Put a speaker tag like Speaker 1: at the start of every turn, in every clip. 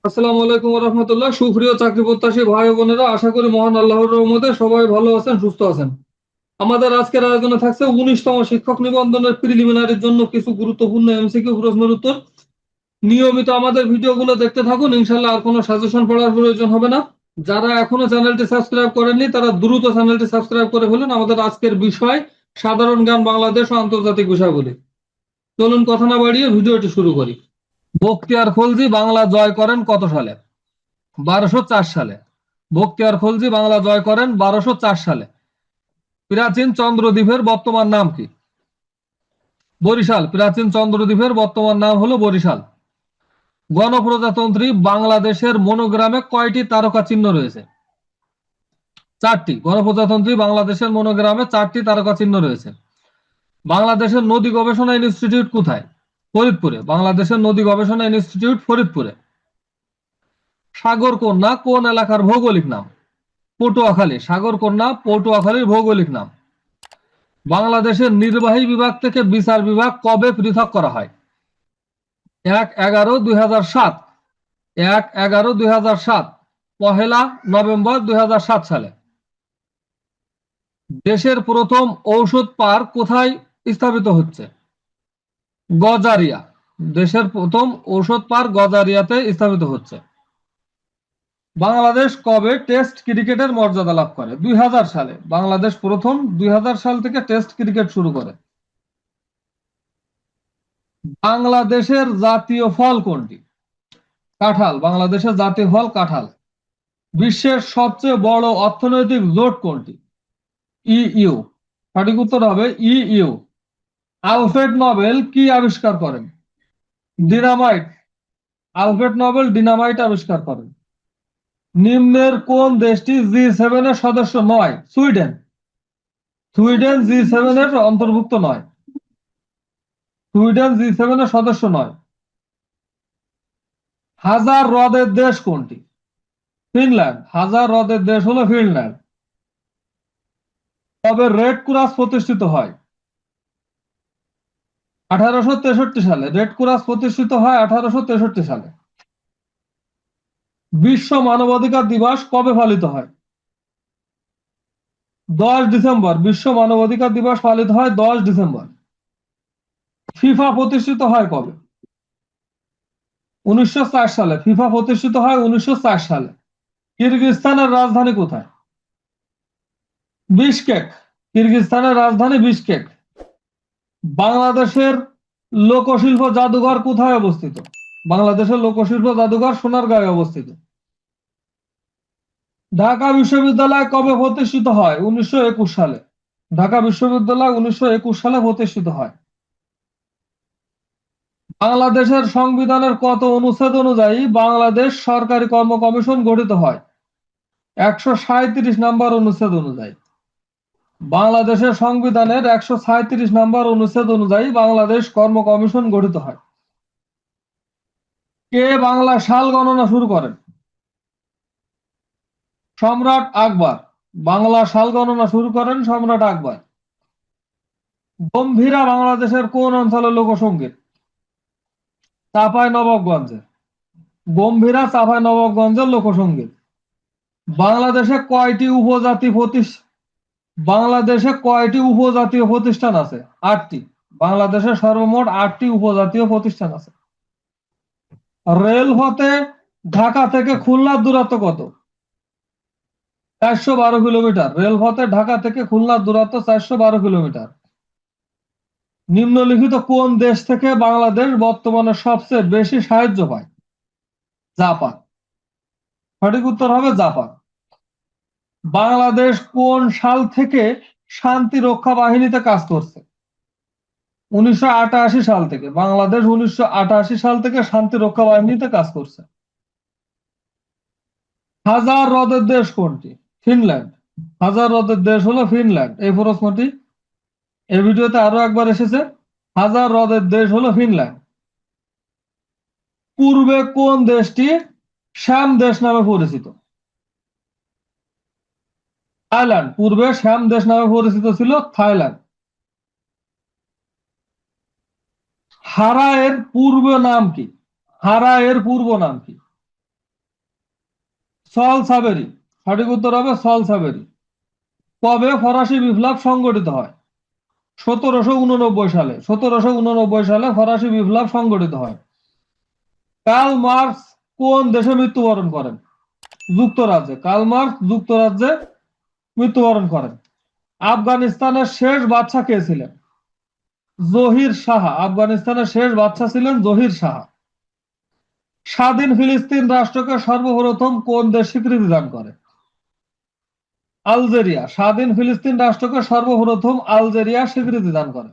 Speaker 1: আসসালামু আলাইকুম রহমতুল্লাহ। সুপ্রিয় চাকরি প্রত্যাশী ভাই ও বোনেরা, আশা করি মহান আল্লাহর রহমতে সবাই ভালো আছেন, সুস্থ আছেন। আমাদের আজকের আয়োজনে থাকছে 19তম শিক্ষক নিবন্ধনের প্রিলিমিনারির জন্য কিছু গুরুত্বপূর্ণ এমসিকিউ প্রশ্নের উত্তর। নিয়মিত আমাদের ভিডিওগুলো দেখতে থাকুন, ইনশাল্লাহ আর কোনো সাজেশন পড়ার প্রয়োজন হবে না। যারা এখনো চ্যানেলটি সাবস্ক্রাইব করেননি তারা দ্রুত চ্যানেলটি সাবস্ক্রাইব করে ফেলুন। আমাদের আজকের বিষয় সাধারণ জ্ঞান, বাংলাদেশ ও আন্তর্জাতিক বিষয়গুলি। চলুন কথা না বাড়িয়ে ভিডিওটি শুরু করি। বখতিয়ার খলজি বাংলা জয় করেন কত সালে? 1204 সালে। বখতিয়ার খলজি বাংলা জয় করেন 1204 সালে। প্রাচীন চন্দ্রদ্বীপের বর্তমান নাম কি? বরিশাল। প্রাচীন চন্দ্রদ্বীপের বর্তমান নাম হলো বরিশাল। গণপ্রজাতন্ত্রী বাংলাদেশের মনোগ্রামে কয়টি তারকা চিহ্ন রয়েছে? 4টি। গণপ্রজাতন্ত্রী বাংলাদেশের মনোগ্রামে 4টি তারকা চিহ্ন রয়েছে। বাংলাদেশের নদী গবেষণা ইনস্টিটিউট কোথায়? ফরিদপুরে। বাংলাদেশের নদী গবেষণা ইনস্টিটিউট ফরিদপুরে। সাগরকন্যা কোন এলাকার ভৌগোলিক নাম? পটুয়াখালী। সাগরকন্যা পটুয়াখালীর ভৌগোলিক নাম। বাংলাদেশের নির্বাহী বিভাগ থেকে বিচার বিভাগ কবে পৃথক করা হয়? 1/11/2007। 1/11/2007। পহেলা নভেম্বর 2007 সালে। দেশের প্রথম ঔষধ পার্ক কোথায় স্থাপিত হচ্ছে? গজারিয়া। দেশের প্রথম ঔষধ পার্ক গজারিয়াতে স্থাপিত হচ্ছে। বাংলাদেশ কবে টেস্ট ক্রিকেটের মর্যাদা লাভ করে? 2000 সালে। বাংলাদেশ প্রথম 2000 সাল থেকে টেস্ট ক্রিকেট শুরু করে। বাংলাদেশের জাতীয় ফল কোনটি? কাঁঠাল। বাংলাদেশের জাতীয় ফল কাঁঠাল। বিশ্বের সবচেয়ে বড় অর্থনৈতিক জোট কোনটি? ইইউ। সঠিক উত্তর হবে ইইউ। আলফ্রেড নোবেল কি আবিষ্কার করেন? ডিনামাইট। আলফ্রেড নোবেল ডিনামাইট আবিষ্কার করেন। নিম্নের কোন দেশটি জি7 এর সদস্য নয়? সুইডেন। সুইডেন জি7 এর অন্তর্ভুক্ত নয়। সুইডেন জি7 এর সদস্য নয়। হাজার হ্রদের দেশ কোনটি? ফিনল্যান্ড। হাজার হ্রদের দেশ হলো ফিনল্যান্ড। তবে রেড ক্রস প্রতিষ্ঠিত হয়? 1863 সালে। রেড ক্রস প্রতিষ্ঠিত হয় 1863 সালে। বিশ্ব মানবাধিকার দিবস কবে পালিত হয়? 10 ডিসেম্বর। বিশ্ব মানবাধিকার দিবস পালিত হয় 10 ডিসেম্বর। ফিফা প্রতিষ্ঠিত হয় কবে? 1904 সালে। ফিফা প্রতিষ্ঠিত হয় 1904 সালে। কিরগিজস্তানের রাজধানী কোথায়? বিশকেক। কিরগিজস্তানের রাজধানী বিশকেক। বাংলাদেশের লোকশিল্প জাদুঘর কোথায় অবস্থিত? বাংলাদেশের লোকশিল্প জাদুঘর সোনারগাঁয়ে অবস্থিত। ঢাকা বিশ্ববিদ্যালয় কবে প্রতিষ্ঠিত হয়? 1921 সালে। ঢাকা বিশ্ববিদ্যালয় 1921 সালে প্রতিষ্ঠিত হয়। বাংলাদেশের সংবিধানের কত অনুচ্ছেদ অনুযায়ী বাংলাদেশ সরকারি কর্ম কমিশন গঠিত হয়? 137 নম্বর অনুচ্ছেদ অনুযায়ী। বাংলাদেশের সংবিধানের 137 নম্বর অনুচ্ছেদ অনুযায়ী বাংলাদেশ কর্ম কমিশন গঠিত হয়। কে বাংলা সাল গণনা শুরু করেন? সম্রাট আকবর। বাংলা সাল গণনা শুরু করেন সম্রাট আকবর। গম্ভীরা বাংলাদেশের কোন অঞ্চলের লোকসঙ্গীত? চাঁপাইনবাবগঞ্জে। গম্ভীরা চাঁপাইনবাবগঞ্জের লোকসঙ্গীত। বাংলাদেশে কয়টি উপজাতি বাংলাদেশে কয়টি উপজাতীয় প্রতিষ্ঠান আছে? 8টি। বাংলাদেশে সর্বমোট 8টি উপজাতীয় প্রতিষ্ঠান আছে। রেলপথে ঢাকা থেকে খুলনার দূরত্ব কত? 412 কিলোমিটার। রেলপথে ঢাকা থেকে খুলনার দূরত্ব 412 কিলোমিটার। নিম্নলিখিত কোন দেশ থেকে বাংলাদেশ বর্তমানে সবচেয়ে বেশি সাহায্য পায়? জাপান। সঠিক উত্তর হবে জাপান। বাংলাদেশ কোন সাল থেকে শান্তি রক্ষা বাহিনীতে কাজ করছে? 1988 সাল থেকে। বাংলাদেশ 1988 সাল থেকে শান্তি রক্ষা বাহিনীতে কাজ করছে। হাজার হ্রদের দেশ কোনটি? ফিনল্যান্ড। হাজার হ্রদের দেশ হলো ফিনল্যান্ড। এই প্রশ্নটি এই ভিডিওতে আরো একবার এসেছে। হাজার হ্রদের দেশ হলো ফিনল্যান্ড। পূর্বে কোন দেশটি শ্যাম দেশ নামে পরিচিত? থাইল্যান্ড। পূর্বে শ্যাম দেশ নামে পরিচিত ছিল থাইল্যান্ড। হারা এর পূর্ব নাম কি? হারা এর পূর্ব নাম কি? সলসাবেরি। সঠিক উত্তর হবে সলসাবেরি। কবে ফরাসি বিপ্লব সংগঠিত হয়? 1789 সালে। 1789 সালে ফরাসি বিপ্লব সংগঠিত হয়। কার্ল মার্কস কোন দেশে মৃত্যুবরণ করেন? যুক্তরাজ্যে। কার্ল মার্কস যুক্তরাজ্যে মৃত্যুবরণ করেন। আফগানিস্তানের শেষ বাদশা কে ছিলেন? জহির শাহ। আফগানিস্তানের শেষ বাদশা ছিলেন জহির শাহ। স্বাধীন ফিলিস্তিন রাষ্ট্রকে সর্বপ্রথম কোন দেশ স্বীকৃতি দান করে? আলজেরিয়া। স্বাধীন ফিলিস্তিন রাষ্ট্রকে সর্বপ্রথম আলজেরিয়া স্বীকৃতি দান করে।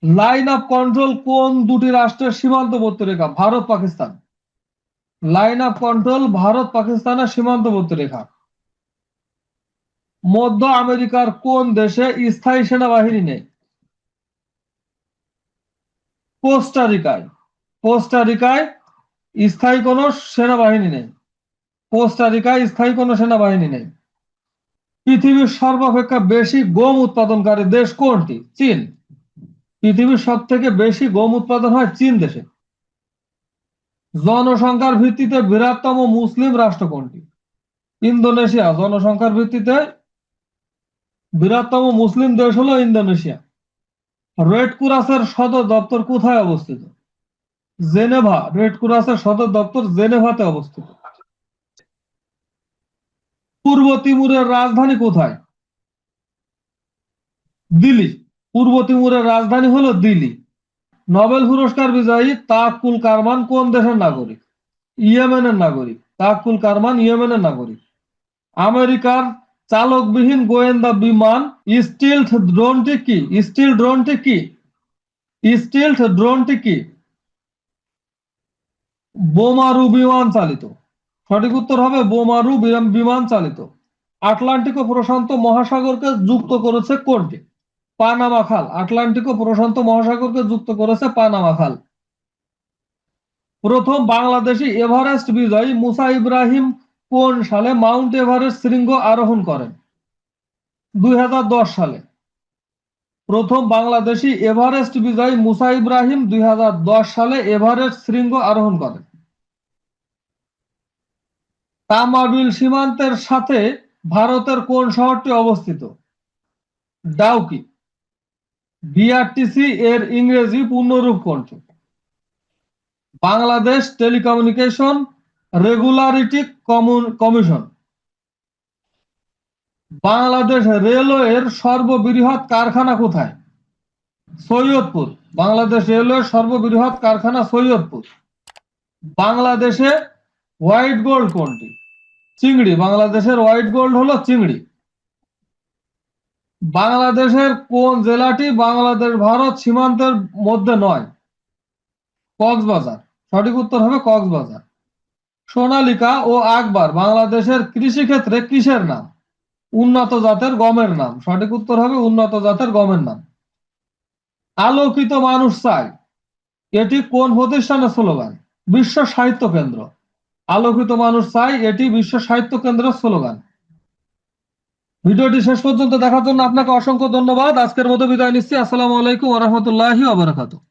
Speaker 1: লাইন অফ কন্ট্রোল কোন দুটি রাষ্ট্রের সীমান্তবর্তী রেখা? Bharat Pakistan. Line of control Bharat পাকিস্তানের সীমান্তবর্তী রেখা। মধ্য আমেরিকার কোন দেশে স্থায়ী সেনাবাহিনী নেই? কোস্টারিকায়। কোস্টারিকায় স্থায়ী কোনো সেনাবাহিনী নেই। কোস্টারিকায় স্থায়ী কোনো সেনাবাহিনী নেই। পৃথিবীর সর্বাপেক্ষা বেশি গম উৎপাদনকারী দেশ কোনটি? চীন। পৃথিবীর সব থেকে বেশি গম উৎপাদন হয় চীন দেশে। জনসংখ্যার ভিত্তিতে বৃহত্তম মুসলিম রাষ্ট্র কোনটি? ইন্দোনেশিয়া। জনসংখ্যার ভিত্তিতে বৃহত্তম মুসলিম দেশ হলো ইন্দোনেশিয়া। রেড ক্রসের সদর দপ্তর কোথায় অবস্থিত? জেনেভা। রেড ক্রসের সদর দপ্তর জেনেভাতে অবস্থিত। পূর্ব তিমুরের রাজধানী কোথায়? দিল্লি। পূর্ব তিমুরের রাজধানী হলো দিল্লি। নোবেল পুরস্কার বিজয়ী তাওয়াক্কুল কারমান কোন দেশের নাগরিক? ইয়েমেনের নাগরিক। তাওয়াক্কুল কারমান ইয়েমেনের নাগরিক। আমেরিকার চালকবিহীন গোয়েন্দা বিমান স্টিলথ ড্রোনটি কি? স্টিল ড্রোনটি কি? স্টিলথ ড্রোনটি কি? বোমারু বিমান চালিত। সঠিক উত্তর হবে বোমারু বিমান চালিত। আটলান্টিক ও প্রশান্ত মহাসাগরকে যুক্ত করেছে কোনটি? পানামা খাল। আটলান্টিক ও প্রশান্ত মহাসাগরকে যুক্ত করেছে পানামা খাল। প্রথম বাংলাদেশি এভারেস্ট বিজয়ী মুসা ইব্রাহিম কোন সালে মাউন্ট এভারেস্ট শৃঙ্গ আরোহণ করেন? 2010 সালে। প্রথম বাংলাদেশি এভারেস্ট বিজয়ী মুসা ইব্রাহিম 2010 সালে এভারেস্ট শৃঙ্গ আরোহণ করেন। তামাবিল সীমান্তের সাথে ভারতের কোন শহরটি অবস্থিত? ডাউকি। বিআরটিসি এর ইংরেজি পূর্ণরূপ কোনটি? Bangladesh telecommunication regularity commission. Bangladesh রেলওয়ের সর্ববৃহৎ কারখানা কোথায়? সৈয়দপুর। বাংলাদেশ রেলওয়ের সর্ববৃহৎ কারখানা সৈয়দপুর। বাংলাদেশে হোয়াইট গোল্ড কোনটি? চিংড়ি। বাংলাদেশের হোয়াইট গোল্ড হলো চিংড়ি। বাংলাদেশের কোন জেলাটি বাংলাদেশ ভারত সীমান্তের মধ্যে নয়? কক্সবাজার। সঠিক উত্তর হবে কক্সবাজার। সোনালিকা ও আকবর বাংলাদেশের কৃষি ক্ষেত্রে কিসের নাম? উন্নত জাতের গমের নাম। সঠিক উত্তর হবে উন্নত জাতের গমের নাম। আলোকিত মানুষ চাই এটি কোন প্রতিষ্ঠানের স্লোগান? বিশ্ব সাহিত্য কেন্দ্র। আলোকিত মানুষ চাই এটি বিশ্ব সাহিত্য কেন্দ্রের স্লোগান। ভিডিওটি শেষ পর্যন্ত দেখার জন্য আপনাকে অসংখ্য ধন্যবাদ। আজকের মতো বিদায় নিচ্ছি। আসসালামু আলাইকুম ওয়া রাহমাতুল্লাহি ওয়া বারাকাতুহু।